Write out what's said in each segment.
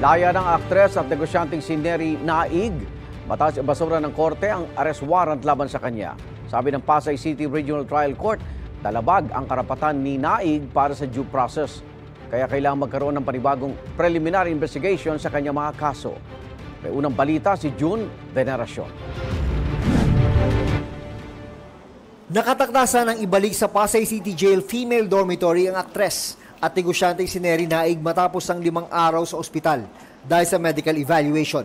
Laya ng aktres at negosyanteng si Neri Naig. Mataas basura ng korte ang arrest warrant laban sa kanya. Sabi ng Pasay City Regional Trial Court, dalabag ang karapatan ni Naig para sa due process. Kaya kailangan magkaroon ng panibagong preliminary investigation sa kanyang mga kaso. May unang balita si June Veneracion. Nakatakdasan ng ibalik sa Pasay City Jail female dormitory ang aktres at negosyante si Neri Naig matapos ang 5 araw sa ospital dahil sa medical evaluation.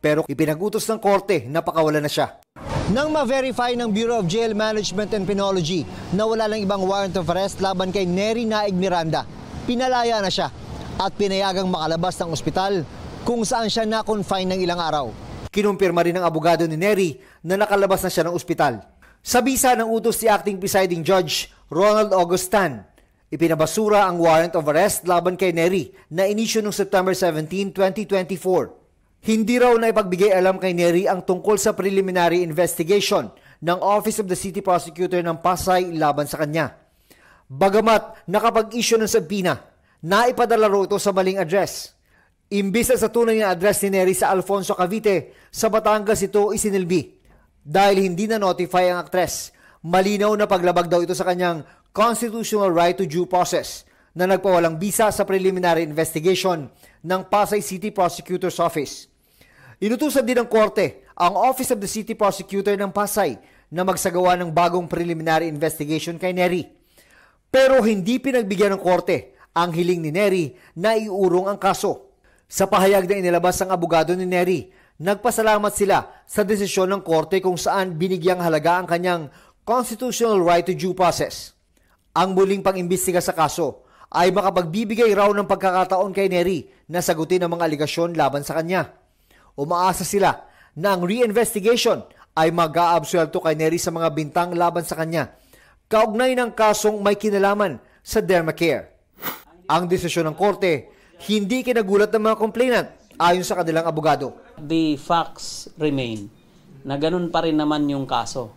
Pero ipinagutos ng korte na pakawalan na siya. Nang ma-verify ng Bureau of Jail Management and Penology na wala lang ibang warrant of arrest laban kay Neri Naig Miranda, pinalaya na siya at pinayagang makalabas ng ospital kung saan siya na-confine ng ilang araw. Kinumpirma rin ng abogado ni Neri na nakalabas na siya ng ospital. Sa bisa ng utos si Acting Presiding Judge Ronald Augustan, ipinabasura ang warrant of arrest laban kay Neri na inisyu noong September 17, 2024. Hindi raw na ipagbigay alam kay Neri ang tungkol sa preliminary investigation ng Office of the City Prosecutor ng Pasay laban sa kanya. Bagamat nakapag-issue ng subpoena, naipadala raw ito sa maling address. Imbis na sa tunay na address ni Neri sa Alfonso, Cavite, sa Batangas ito isinilbi. Dahil hindi na notify ang aktres, malinaw na paglabag daw ito sa kanyang constitutional right to due process na nagpawalang bisa sa preliminary investigation ng Pasay City Prosecutor's Office. Inutusan din ng korte ang Office of the City Prosecutor ng Pasay na magsagawa ng bagong preliminary investigation kay Neri. Pero hindi pinagbigyan ng korte ang hiling ni Neri na iurong ang kaso. Sa pahayag na inilabas ng abogado ni Neri, nagpasalamat sila sa desisyon ng korte kung saan binigyang halaga ang kanyang constitutional right to due process. Ang muling pang-imbestiga sa kaso ay makapagbibigay raw ng pagkakataon kay Neri na sagutin ang mga aligasyon laban sa kanya. Umaasa sila na ang reinvestigation ay mag-aabsuelto kay Neri sa mga bintang laban sa kanya, kaugnay ng kasong may kinalaman sa Dermacare. Ang desisyon ng korte, hindi kinagulat ng mga complainant ayon sa kanilang abogado. The facts remain na ganun pa rin naman yung kaso.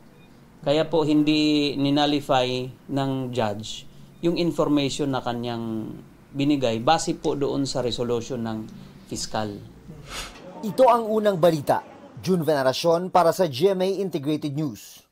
Kaya po hindi ninalify ng judge yung information na kanyang binigay base po doon sa resolution ng fiskal. Ito ang unang balita. June Veneracion para sa GMA Integrated News.